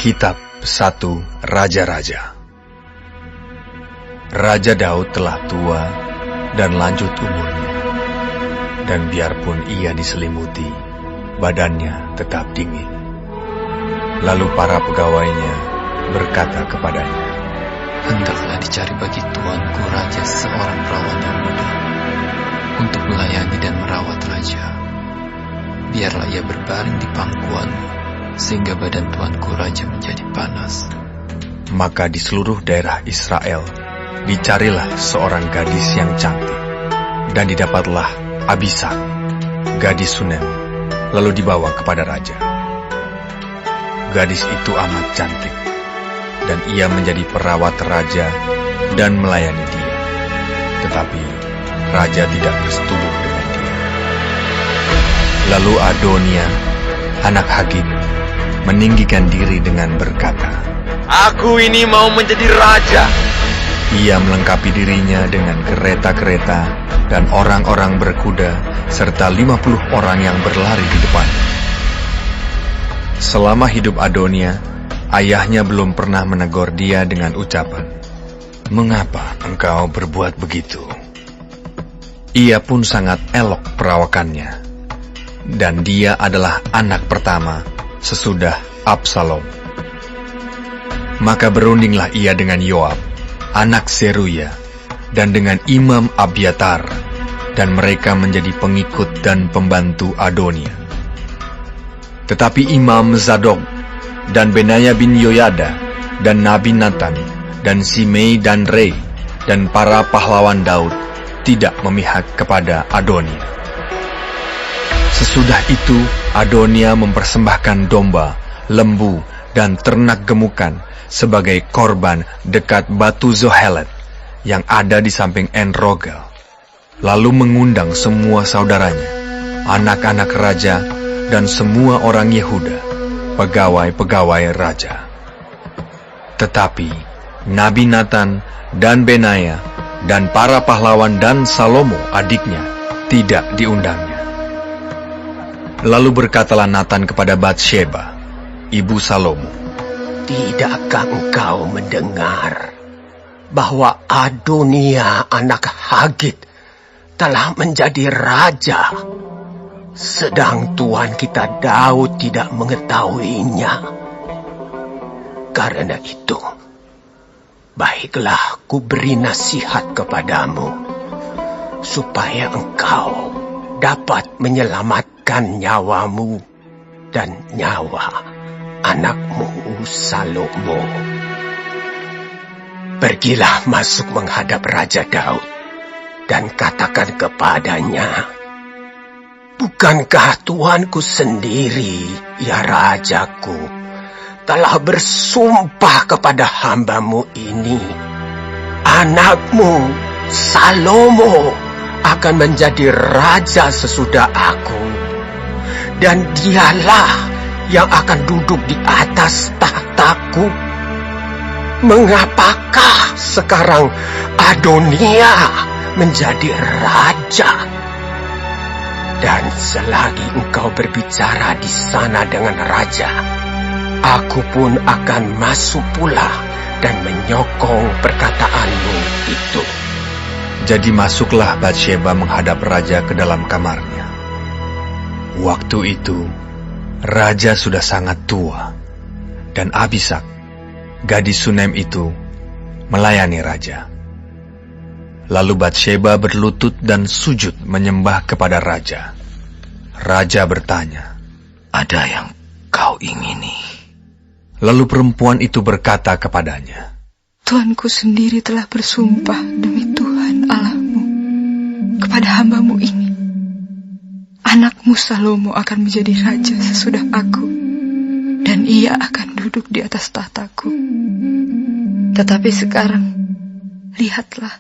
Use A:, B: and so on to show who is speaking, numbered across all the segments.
A: Kitab 1 Raja-Raja. Raja Daud telah tua dan lanjut umurnya, dan biarpun ia diselimuti, badannya tetap dingin. Lalu para pegawainya berkata kepadanya,
B: "Hendaklah dicari bagi tuanku raja seorang perawan yang muda untuk melayani dan merawat raja. Biarlah ia berbaring di pangkuanmu, sehingga badan tuanku raja menjadi panas."
A: Maka di seluruh daerah Israel dicarilah seorang gadis yang cantik, dan didapatlah Abishag, gadis Sunem, lalu dibawa kepada raja. Gadis itu amat cantik, dan ia menjadi perawat raja dan melayani dia. Tetapi raja tidak bersetubuh dengan dia. Lalu Adonia, anak Hagit, meninggikan diri dengan berkata,
C: "Aku ini mau menjadi raja."
A: Ia melengkapi dirinya dengan kereta-kereta dan orang-orang berkuda, serta 50 orang yang berlari di depannya. Selama hidup Adonia, ayahnya belum pernah menegur dia dengan ucapan, "Mengapa engkau berbuat begitu?" Ia pun sangat elok perawakannya, dan dia adalah anak pertama sesudah Absalom. Maka berundinglah ia dengan Yoab, anak Seruya, dan dengan Imam Abiatar, dan mereka menjadi pengikut dan pembantu Adonia. Tetapi Imam Zadok, dan Benaya bin Yoyada, dan Nabi Nathan, dan Simei dan Rei, dan para pahlawan Daud tidak memihak kepada Adonia. Sesudah itu Adonia mempersembahkan domba, lembu, dan ternak gemukan sebagai korban dekat batu Zohelet yang ada di samping En-Rogel, lalu mengundang semua saudaranya, anak-anak raja, dan semua orang Yehuda, pegawai-pegawai raja. Tetapi Nabi Nathan dan Benaya dan para pahlawan dan Salomo adiknya tidak diundangnya. Lalu berkatalah Nathan kepada Batsheba, ibu Salomo,
D: "Tidakkah engkau mendengar bahwa Adonia anak Hagit telah menjadi raja, sedang tuan kita Daud tidak mengetahuinya? Karena itu, baiklah ku beri nasihat kepadamu, supaya engkau dapat menyelamatkan nyawamu dan nyawa anakmu Salomo. Pergilah masuk menghadap Raja Daud dan katakan kepadanya, bukankah tuanku sendiri, ya rajaku, telah bersumpah kepada hambamu ini, anakmu Salomo akan menjadi raja sesudah aku, dan dialah yang akan duduk di atas tahtaku? Mengapakah sekarang Adonia menjadi raja? Dan selagi engkau berbicara di sana dengan raja, aku pun akan masuk pula dan menyokong perkataanmu itu."
A: Jadi masuklah Batsheba menghadap raja ke dalam kamarnya. Waktu itu raja sudah sangat tua, dan Abishag, gadis Sunem itu, melayani raja. Lalu Batsheba berlutut dan sujud menyembah kepada raja. Raja bertanya,
B: "Ada yang kau ingini?"
A: Lalu perempuan itu berkata kepadanya,
E: "Tuanku sendiri telah bersumpah demi Tuhan Allahmu kepada hambamu ini, anakmu Salomo akan menjadi raja sesudah aku, dan ia akan duduk di atas tahtaku. Tetapi sekarang, lihatlah,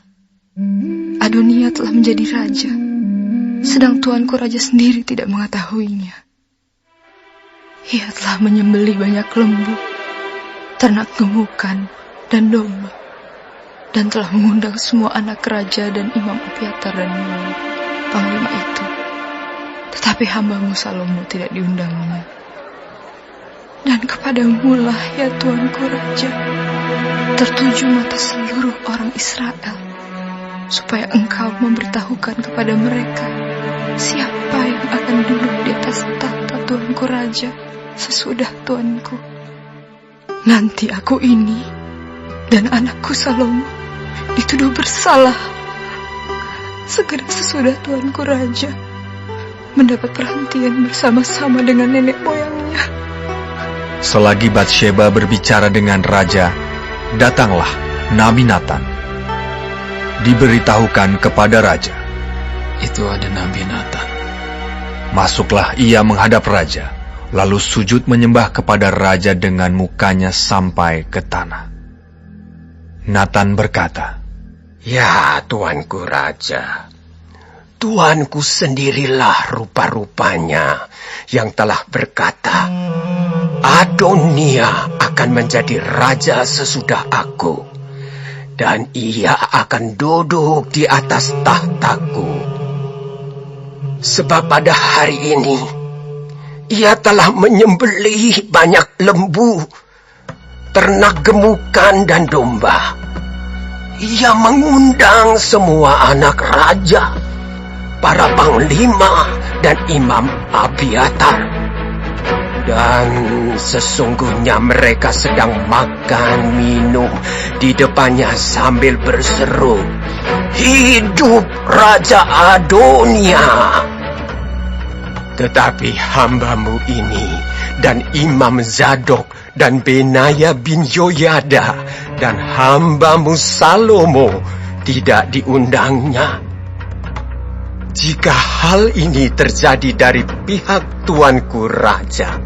E: Adonia telah menjadi raja, sedang tuanku raja sendiri tidak mengetahuinya. Ia telah menyembelih banyak lembu, ternak gemukan, dan domba, dan telah mengundang semua anak raja dan Imam Abiatar dan Yoab, panglima itu. Tetapi hambamu Salomo tidak diundangnya. Dan kepadamu lah ya Tuanku Raja, tertuju mata seluruh orang Israel, supaya Engkau memberitahukan kepada mereka siapa yang akan duduk di atas tahta Tuanku Raja sesudah Tuanku. Nanti aku ini dan anakku Salomo dituduh bersalah. Segera sesudah Tuanku Raja mendapat perhentian bersama-sama dengan nenek moyangnya.
A: Selagi Batsheba berbicara dengan raja, datanglah Nabi Nathan. Diberitahukan kepada raja.
B: Itu ada Nabi Nathan.
A: Masuklah ia menghadap raja, lalu sujud menyembah kepada raja dengan mukanya sampai ke tanah. Nathan berkata,
D: "Ya Tuanku Raja, Tuanku sendirilah rupa-rupanya yang telah berkata, Adonia akan menjadi raja sesudah aku, dan ia akan duduk di atas tahtaku. Sebab pada hari ini, ia telah menyembelih banyak lembu, ternak gemukan dan domba. Ia mengundang semua anak raja, para panglima dan imam Abiatar. Dan sesungguhnya mereka sedang makan minum di depannya sambil berseru, Hidup Raja Adonia! Tetapi hambamu ini dan Imam Zadok dan Benaya bin Yoyada dan hambamu Salomo tidak diundangnya. Jika hal ini terjadi dari pihak Tuanku Raja,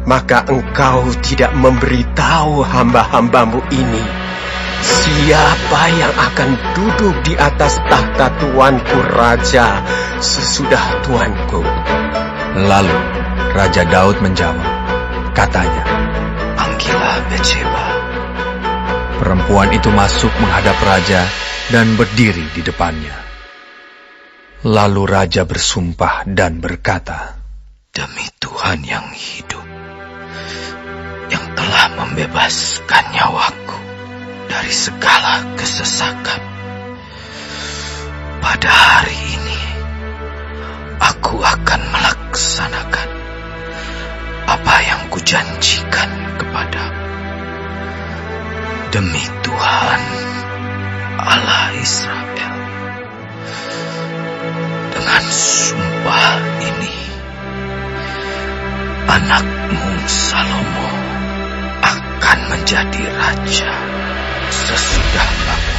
D: maka engkau tidak memberitahu hamba-hambamu ini siapa yang akan duduk di atas tahta Tuanku Raja sesudah Tuanku."
A: Lalu Raja Daud menjawab, katanya,
B: Panggillah Batsheba.
A: perempuan itu masuk menghadap raja dan berdiri di depannya. Lalu raja bersumpah dan berkata,
B: Demi Tuhan yang hidup, yang telah membebaskan nyawaku dari segala kesesakan, pada hari ini aku akan melaksanakan apa yang kujanjikan kepadamu. Demi Tuhan Allah Israel, dengan sumpah ini, anakmu Salomo akan menjadi raja sesudah aku,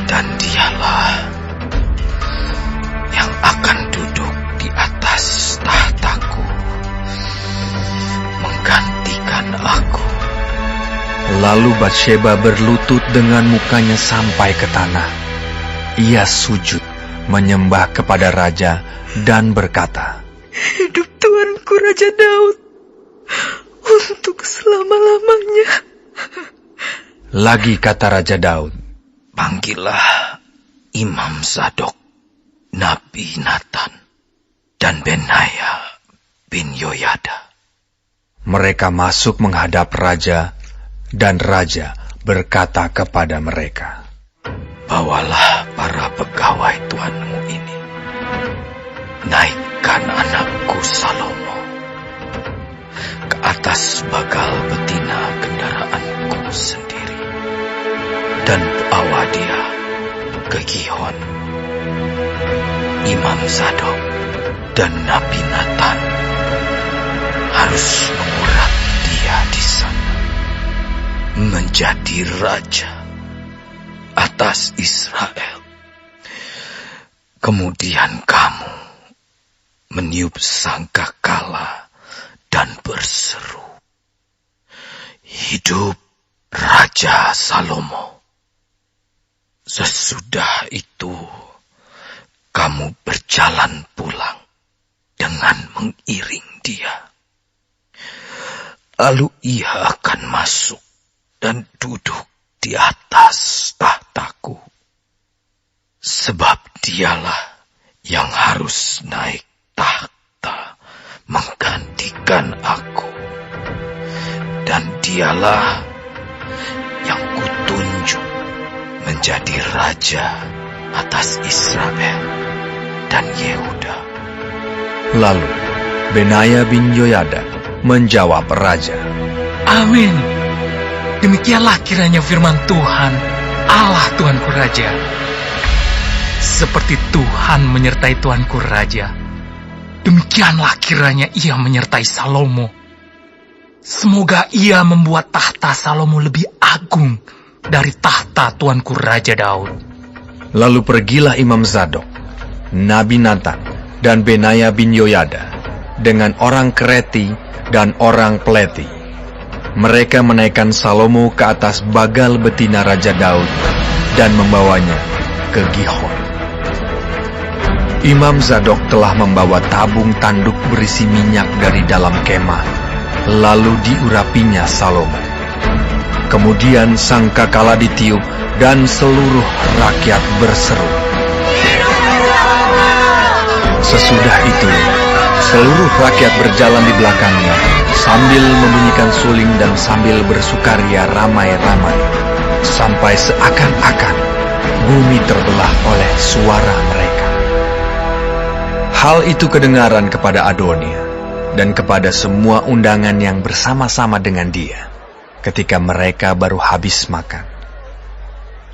B: dan dialah yang akan duduk di atas tahtaku, menggantikan aku.
A: Lalu Batsheba berlutut dengan mukanya sampai ke tanah. Ia sujud menyembah kepada raja dan berkata,
E: Hidup Tuanku Raja Daud untuk selama-lamanya.
A: Lagi kata Raja Daud,
B: Panggillah Imam Zadok, Nabi Nathan, dan Benaya bin Yoyada.
A: mereka masuk menghadap raja, dan raja berkata kepada mereka,
B: Bawalah para pegawai tuanmu ini, naikkan anakku Salomo ke atas bagal betina kendaraanku sendiri, dan bawa dia ke Gihon. Imam Zadok dan Nabi Nathan harus mengurapi dia di sana, menjadi raja atas Israel. Kemudian kamu meniup sangkakala dan berseru, Hidup Raja Salomo. Sesudah itu kamu berjalan pulang dengan mengiring dia. Lalu ia akan masuk dan duduk di atas tahtaku, sebab dialah yang harus naik tahta menggantikan aku
D: dialah yang kutunjuk menjadi raja atas Israel dan Yehuda.
A: Lalu Benaya bin Yoyada menjawab raja,
B: Amin. Demikianlah kiranya firman Tuhan, Allah Tuanku Raja. Seperti Tuhan menyertai Tuanku Raja, demikianlah kiranya ia menyertai Salomo. Semoga ia membuat tahta Salomo lebih agung dari tahta Tuanku Raja Daud.
A: Lalu pergilah Imam Zadok, Nabi Natan, dan Benaya bin Yoyada dengan orang Kreti dan orang Pleti. Mereka menaikkan Salomo ke atas bagal betina Raja Daud dan membawanya ke Gihon. Imam Zadok telah membawa tabung tanduk berisi minyak dari dalam kemah, lalu diurapinya Salomo. Kemudian sangkakala ditiup dan seluruh rakyat berseru. Sesudah itu, seluruh rakyat berjalan di belakangnya sambil membunyikan suling dan sambil bersukaria ramai-ramai, sampai seakan-akan bumi terbelah oleh suara mereka. Hal itu kedengaran kepada Adonia dan kepada semua undangan yang bersama-sama dengan dia ketika mereka baru habis makan.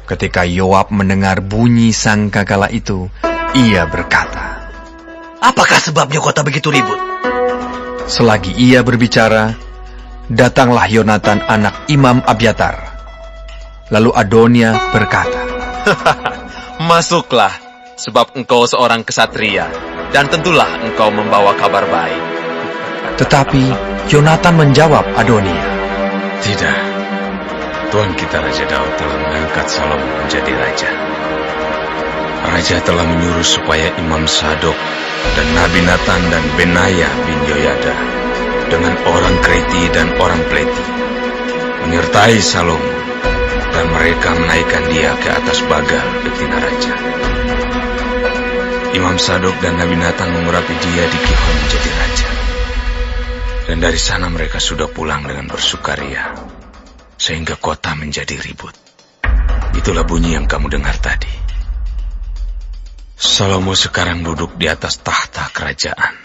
A: Ketika Yoab mendengar bunyi sangkakala itu, ia berkata,
D: Apakah sebabnya kota begitu ribut?
A: Selagi ia berbicara, datanglah Yonatan anak Imam Abiatar. Lalu Adonia berkata,
C: Masuklah, sebab engkau seorang kesatria, dan tentulah engkau membawa kabar baik.
A: Tetapi Yonatan menjawab Adonia,
F: Tidak, Tuan kita Raja Daud telah mengangkat Salomo menjadi raja. Raja telah menyuruh supaya Imam Zadok dan Nabi Natan dan Benaya bin Yoyada dengan orang Kreti dan orang Pleti menyertai Salomo, dan mereka menaikkan dia ke atas bagal betina raja. Imam Zadok dan Nabi Natan mengurapi dia di Gihon menjadi raja. Dan dari sana mereka sudah pulang dengan bersukaria, sehingga kota menjadi ribut. Itulah bunyi yang kamu dengar tadi. Salomo sekarang duduk di atas tahta kerajaan.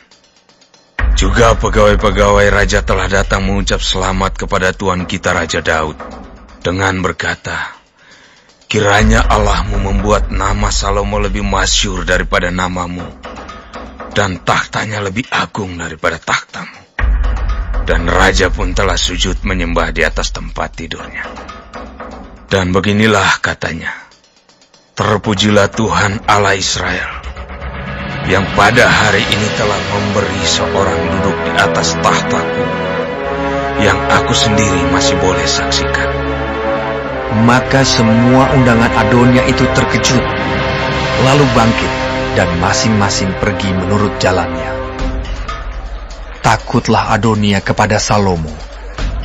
F: Juga pegawai-pegawai raja telah datang mengucap selamat kepada Tuan kita Raja Daud dengan berkata, Kiranya Allahmu membuat nama Salomo lebih masyhur daripada namamu, dan tahtanya lebih agung daripada tahtamu. Dan raja pun telah sujud menyembah di atas tempat tidurnya. Dan beginilah katanya, Terpujilah Tuhan Allah Israel, yang pada hari ini telah memberi seorang duduk di atas tahtaku, yang aku sendiri masih boleh saksikan.
A: Maka semua undangan Adonia itu terkejut, lalu bangkit dan masing-masing pergi menurut jalannya. Takutlah Adonia kepada Salomo,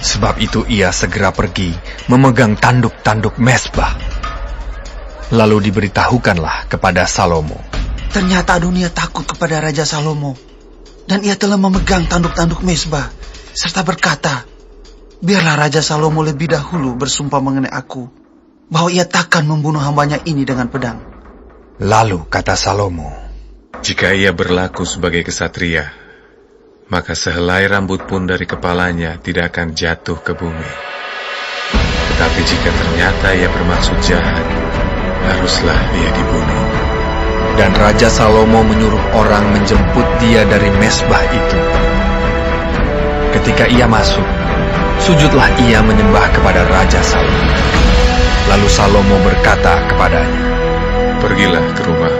A: sebab itu ia segera pergi memegang tanduk-tanduk mezbah. Lalu diberitahukanlah kepada Salomo,
G: Ternyata Adonia takut kepada Raja Salomo, dan ia telah memegang tanduk-tanduk mezbah, serta berkata, Biarlah Raja Salomo lebih dahulu bersumpah mengenai aku, bahwa ia takkan membunuh hambanya ini dengan pedang.
A: Lalu kata Salomo,
F: Jika ia berlaku sebagai kesatria, maka sehelai rambut pun dari kepalanya tidak akan jatuh ke bumi. Tetapi jika ternyata ia bermaksud jahat, haruslah dia dibunuh.
A: Dan Raja Salomo menyuruh orang menjemput dia dari mezbah itu. Ketika ia masuk, sujudlah ia menyembah kepada Raja Salomo. Lalu Salomo berkata kepadanya,
F: Pergilah ke rumah